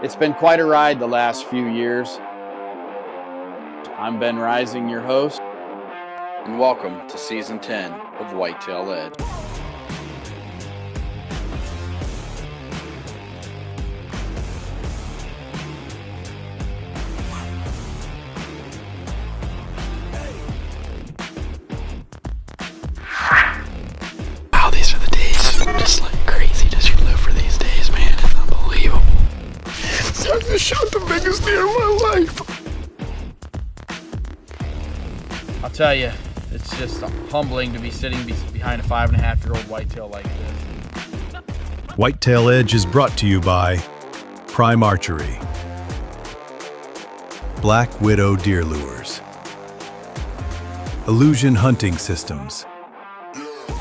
It's been quite a ride the last few years. I'm Ben Rising, your host, and welcome to Season 10 of Whitetail Edge. Wow, these are the days. Just like crazy just you live for these days, man. It's unbelievable. I just shot the biggest deer of my life. I'll tell you, it's just humbling to be sitting behind a 5.5-year-old whitetail like this. Whitetail Edge is brought to you by Prime Archery, Black Widow Deer Lures, Illusion Hunting Systems,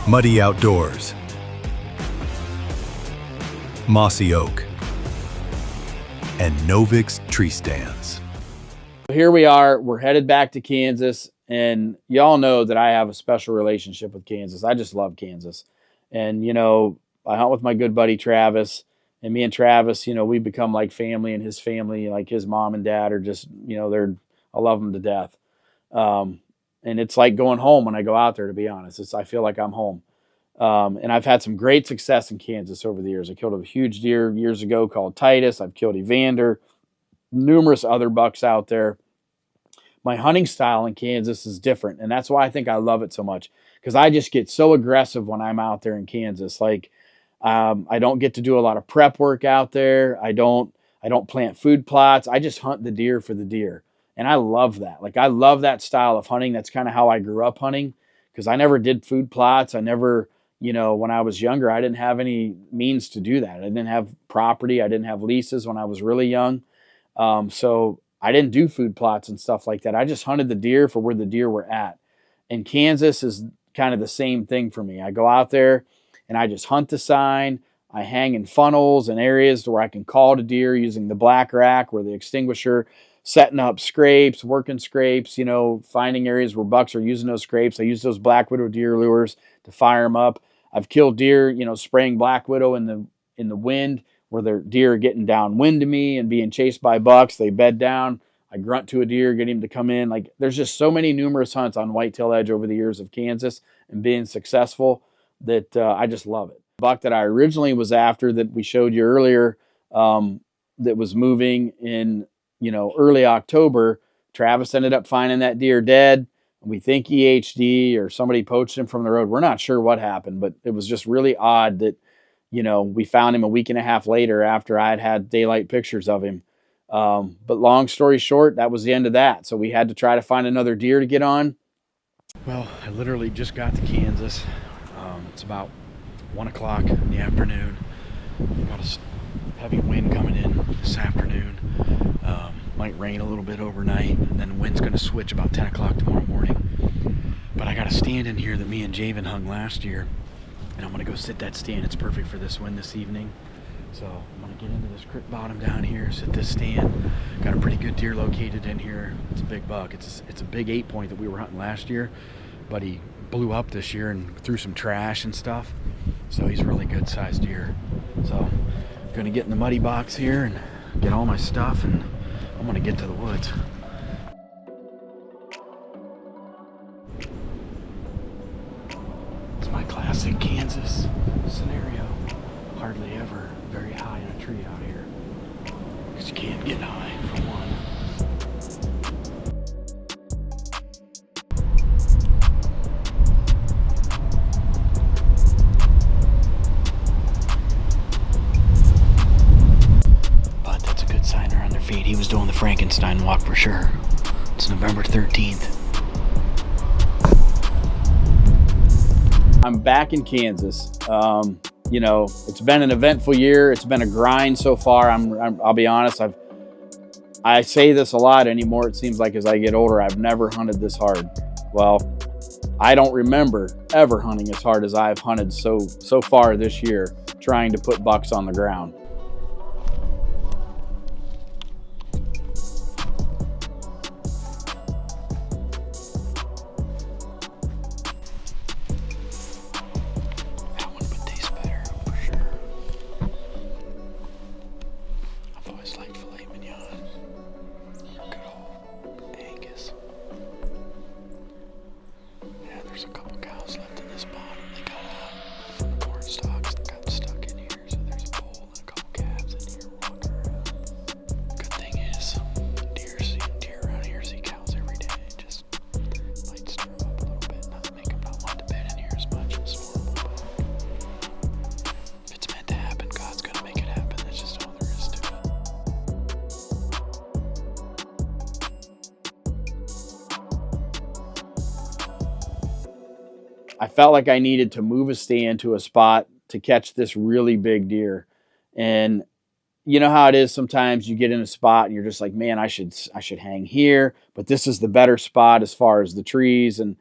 Muddy Outdoors, Mossy Oak, and Novix Tree Stands. Here we are, we're headed back to Kansas, and y'all know that I have a special relationship with Kansas. I just love Kansas. And, you know, I hunt with my good buddy Travis, and me and Travis, you know, we become like family, and his family, like his mom and dad are just, you know, I love them to death. And it's like going home when I go out there, to be honest. I feel like I'm home. And I've had some great success in Kansas over the years. I killed a huge deer years ago called Titus. I've killed Evander, numerous other bucks out there. My hunting style in Kansas is different, and that's why I think I love it so much, because I just get so aggressive when I'm out there in Kansas. Like, I don't get to do a lot of prep work out there. I don't plant food plots. I just hunt the deer for the deer, and I love that. Like, I love that style of hunting. That's kind of how I grew up hunting, because I never did food plots. I never, you know, when I was younger, I didn't have any means to do that. I didn't have property. I didn't have leases when I was really young. So I didn't do food plots and stuff like that. I just hunted the deer for where the deer were at. And Kansas is kind of the same thing for me. I go out there and I just hunt the sign. I hang in funnels and areas where I can call to deer using the black rack or the extinguisher, setting up scrapes, working scrapes, you know, finding areas where bucks are using those scrapes. I use those Black Widow deer lures to fire them up. I've killed deer, you know, spraying Black Widow in the wind, where their deer are getting downwind to me and being chased by bucks. They bed down. I grunt to a deer, get him to come in. Like, there's just so many numerous hunts on Whitetail Edge over the years of Kansas and being successful that I just love it. The buck that I originally was after that we showed you earlier, that was moving in, you know, early October, Travis ended up finding that deer dead. We think EHD or somebody poached him from the road. We're not sure what happened, but it was just really odd that, you know, we found him a week and a half later after I had daylight pictures of him. But long story short, that was the end of that. So we had to try to find another deer to get on. Well, I literally just got to Kansas. It's about 1 o'clock in the afternoon. We got a heavy wind coming in this afternoon. Might rain a little bit overnight, and then the wind's going to switch about 10 o'clock tomorrow morning. But I got a stand in here that me and Javen hung last year, and I'm going to go sit that stand. It's perfect for this wind this evening. So I'm going to get into this creek bottom down here, sit this stand. Got a pretty good deer located in here. It's a big buck. It's a big 8-point that we were hunting last year, but he blew up this year and threw some trash and stuff. So he's a really good sized deer. So I'm going to get in the muddy box here and get all my stuff, and I'm going to get to the woods. It's my classic Kansas scenario. Hardly ever very high in a tree out here, because you can't get high, for one. But that's a good sign they're on their feet. He was doing the Frankenstein walk for sure. It's November 13th. I'm back in Kansas. You know, it's been an eventful year. It's been a grind so far. I'll be honest. I say this a lot anymore. It seems like as I get older, I've never hunted this hard. Well, I don't remember ever hunting as hard as I've hunted so far this year, trying to put bucks on the ground. That one would taste better for sure. I've always liked I felt like I needed to move a stand to a spot to catch this really big deer. And you know how it is sometimes you get in a spot and you're just like, man, I should hang here, but this is the better spot as far as the trees, and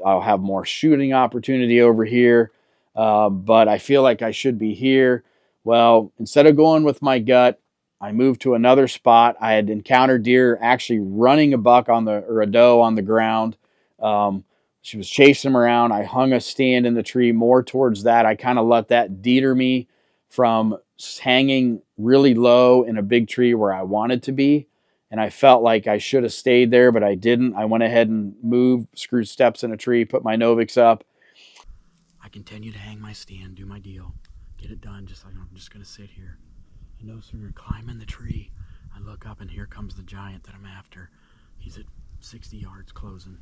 I'll have more shooting opportunity over here, but I feel like I should be here. Well, instead of going with my gut, I moved to another spot. I had encountered deer actually running a a doe on the ground. She was chasing him around. I hung a stand in the tree more towards that. I kind of let that deter me from hanging really low in a big tree where I wanted to be. And I felt like I should have stayed there, but I didn't. I went ahead and moved, screwed steps in a tree, put my Novix up. I continue to hang my stand, do my deal, get it done, just like I'm just going to sit here. And no sooner climbing the tree, I look up and here comes the giant that I'm after. He's at 60 yards closing.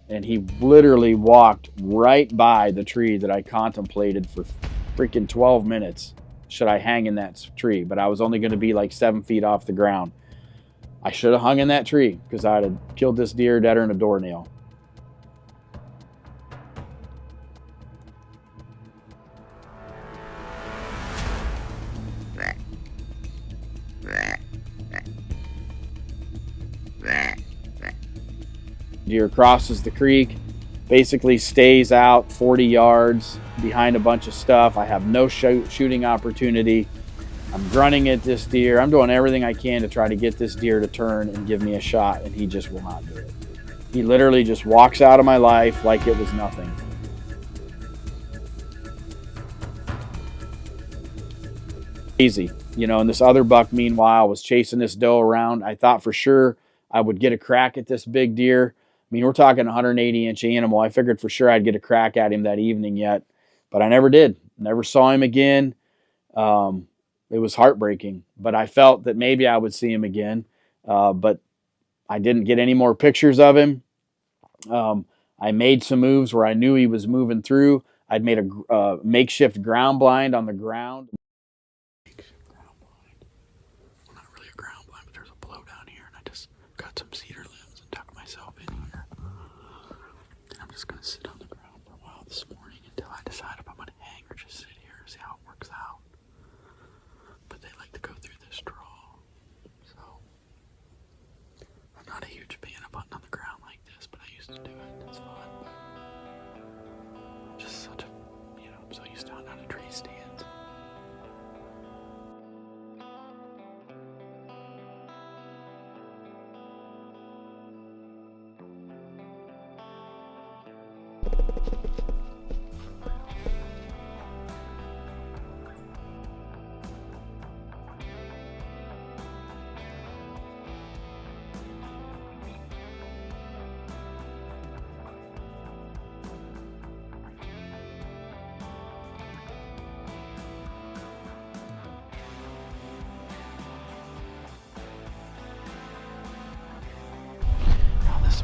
And he literally walked right by the tree that I contemplated for freaking 12 minutes. Should I hang in that tree? But I was only going to be like 7 feet off the ground. I should have hung in that tree because I'd have killed this deer deader than a doornail. Deer crosses the creek, basically stays out 40 yards behind a bunch of stuff. I have no shooting opportunity. I'm grunting at this deer. I'm doing everything I can to try to get this deer to turn and give me a shot, and he just will not do it. He literally just walks out of my life like it was nothing. Easy. And this other buck, meanwhile, was chasing this doe around. I thought for sure I would get a crack at this big deer. I mean, we're talking 180-inch animal. I figured for sure I'd get a crack at him that evening yet, but I never did. Never saw him again. It was heartbreaking, but I felt that maybe I would see him again, but I didn't get any more pictures of him. I made some moves where I knew he was moving through. I'd made a makeshift ground blind on the ground. Well, not really a ground blind, but there's a blow down here, and I just cut some cedar limbs and tucked myself in here. And I'm just going to sit on the ground for a while this morning until I decide if I'm going to hang or just sit here and see how it works out. But they like to go through this draw, so I'm not a huge fan of hunting on the ground like this, but I used to do it. It's fun, but just such a, I'm so used to hunting on a tree stand.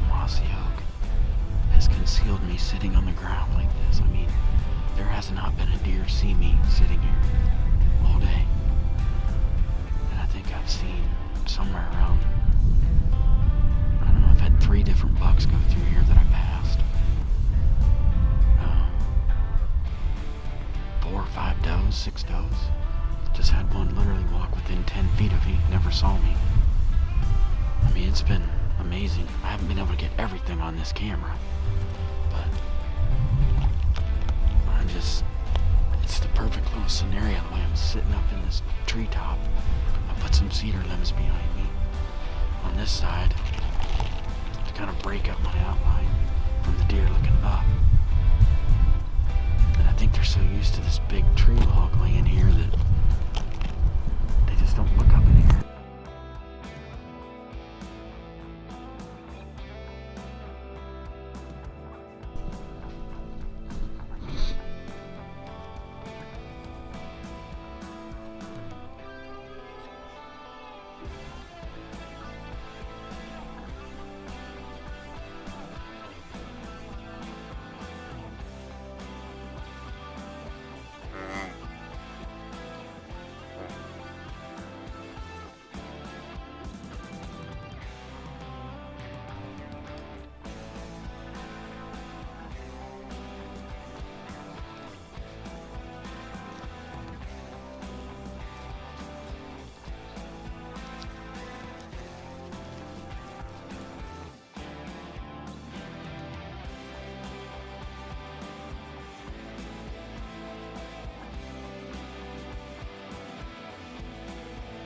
Mossy oak has concealed me sitting on the ground like this. I mean, there has not been a deer see me sitting here all day. And I think I've seen somewhere around, I don't know, I've had 3 different bucks go through here that I passed. 4 or 5 does, 6 does. Just had one literally walk within 10 feet of me, never saw me. I mean, it's been amazing. I haven't been able to get everything on this camera, but it's the perfect little scenario the way I'm sitting up in this treetop. I put some cedar limbs behind me on this side to kind of break up my outline from the deer looking up. And I think they're so used to this big tree log laying here that they just don't look up in here.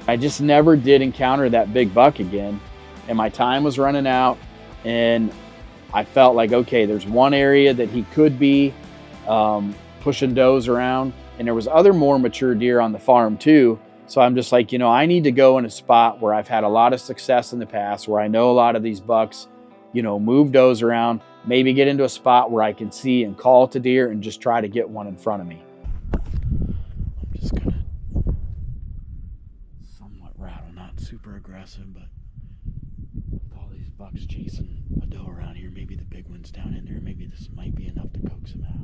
I just never did encounter that big buck again, and my time was running out, and I felt like, okay, there's one area that he could be pushing does around, and there was other more mature deer on the farm too. So I'm just like, I need to go in a spot where I've had a lot of success in the past, where I know a lot of these bucks, move does around, maybe get into a spot where I can see and call to deer and just try to get one in front of me. I'm just gonna somewhat rattle, not super aggressive, but with all these bucks chasing a doe around here, maybe the big one's down in there, maybe this might be enough to coax him out.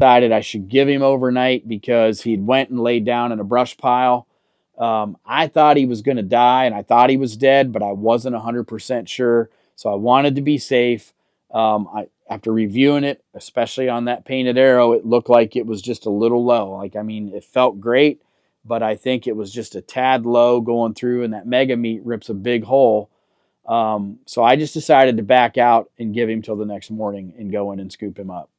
Decided I should give him overnight because he'd went and laid down in a brush pile. I thought he was going to die, and I thought he was dead, but I wasn't 100% sure. So I wanted to be safe. After reviewing it, especially on that painted arrow, it looked like it was just a little low. It felt great, but I think it was just a tad low going through, and that mega meat rips a big hole. So I just decided to back out and give him till the next morning and go in and scoop him up.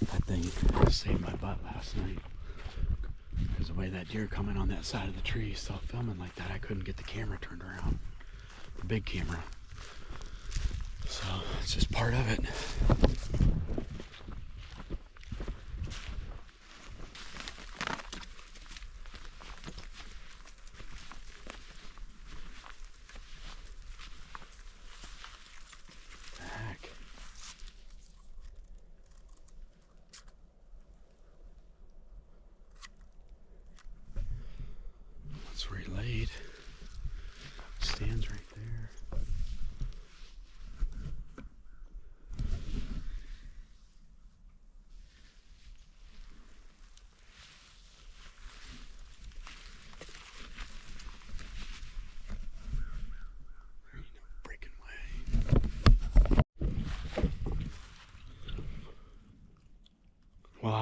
That thing saved my butt last night. Because the way that deer coming on that side of the tree, still filming like that, I couldn't get the camera turned around. The big camera. So it's just part of it. It's relayed. Stands right there. There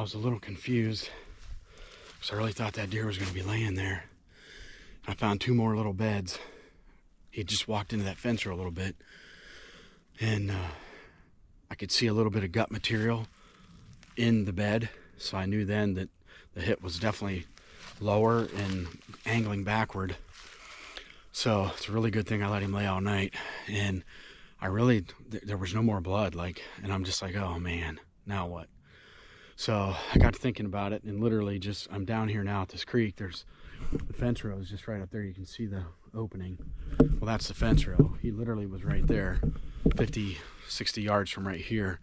was a little confused because I really thought that deer was going to be laying there. I found 2 more little beds. He just walked into that fence row a little bit, and I could see a little bit of gut material in the bed, so I knew then that the hit was definitely lower and angling backward. So it's a really good thing I let him lay all night. And there was no more blood, and I'm just like, oh man, now what? So I got to thinking about it, and literally I'm down here now at this creek. There's the fence row is just right up there. You can see the opening. Well, that's the fence row. He literally was right there, 50, 60 yards from right here.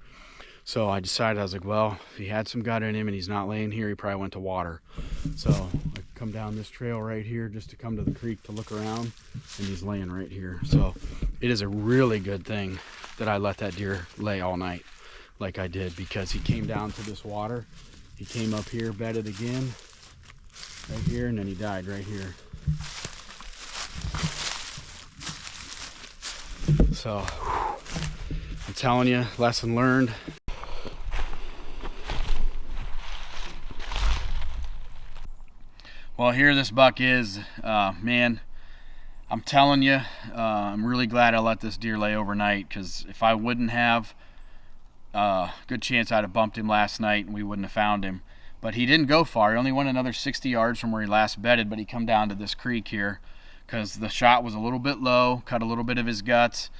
So I decided, I was like, well, if he had some gut in him and he's not laying here, he probably went to water. So I come down this trail right here just to come to the creek to look around, and he's laying right here. So it is a really good thing that I let that deer lay all night like I did, because he came down to this water. He came up here, bedded again, right here, and then he died right here. So I'm telling you, lesson learned. Well, here this buck is, man, I'm telling you, I'm really glad I let this deer lay overnight, because if I wouldn't have, good chance I'd have bumped him last night and we wouldn't have found him. But he didn't go far. He only went another 60 yards from where he last bedded, but he come down to this creek here because the shot was a little bit low, cut a little bit of his guts.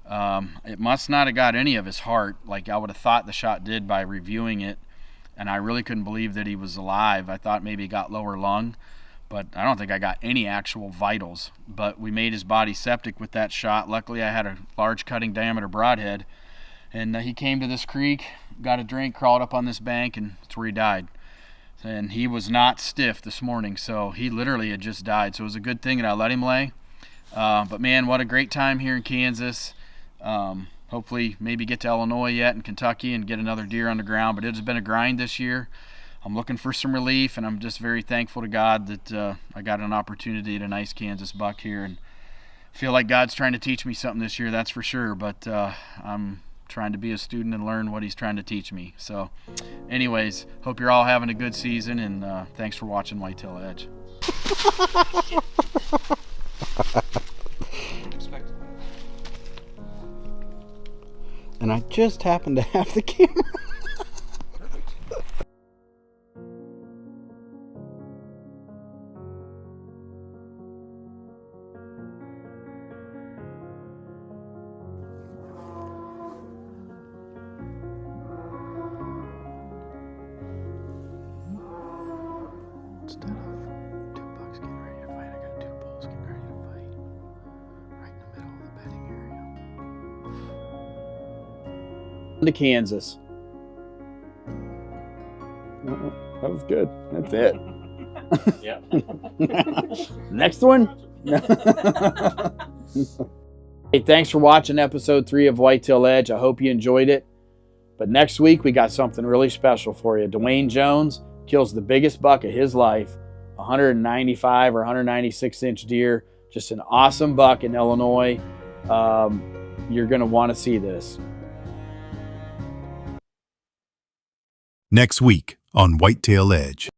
It must not have got any of his heart, like I would have thought the shot did by reviewing it, and I really couldn't believe that he was alive. I thought maybe he got lower lung, but I don't think I got any actual vitals. But we made his body septic with that shot. Luckily, I had a large cutting diameter broadhead, and he came to this creek, got a drink, crawled up on this bank, and that's where he died. And he was not stiff this morning, so he literally had just died. So it was a good thing that I let him lay. But man, what a great time here in Kansas. Hopefully maybe get to Illinois yet and Kentucky and get another deer on the ground. But it has been a grind this year. I'm looking for some relief, and I'm just very thankful to God that I got an opportunity at a nice Kansas buck here. And I feel like God's trying to teach me something this year, that's for sure. But I'm trying to be a student and learn what he's trying to teach me. So anyways, hope you're all having a good season, and thanks for watching Whitetail Edge. And I just happened to have the camera. Instead of 2 bucks getting ready to fight, I got 2 bulls getting ready to fight right in the middle of the bedding area. To Kansas. That was good. That's it. Yep. Next one. Hey, thanks for watching episode 3 of Whitetail Edge. I hope you enjoyed it. But next week we got something really special for you. Dwayne Jones kills the biggest buck of his life, 195 or 196 inch deer. Just an awesome buck in Illinois. You're going to want to see this. Next week on Whitetail Edge.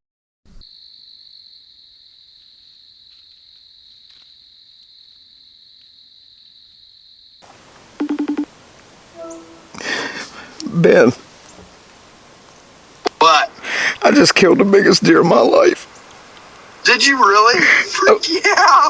Ben. What? I just killed the biggest deer of my life. Did you really? Freak yeah!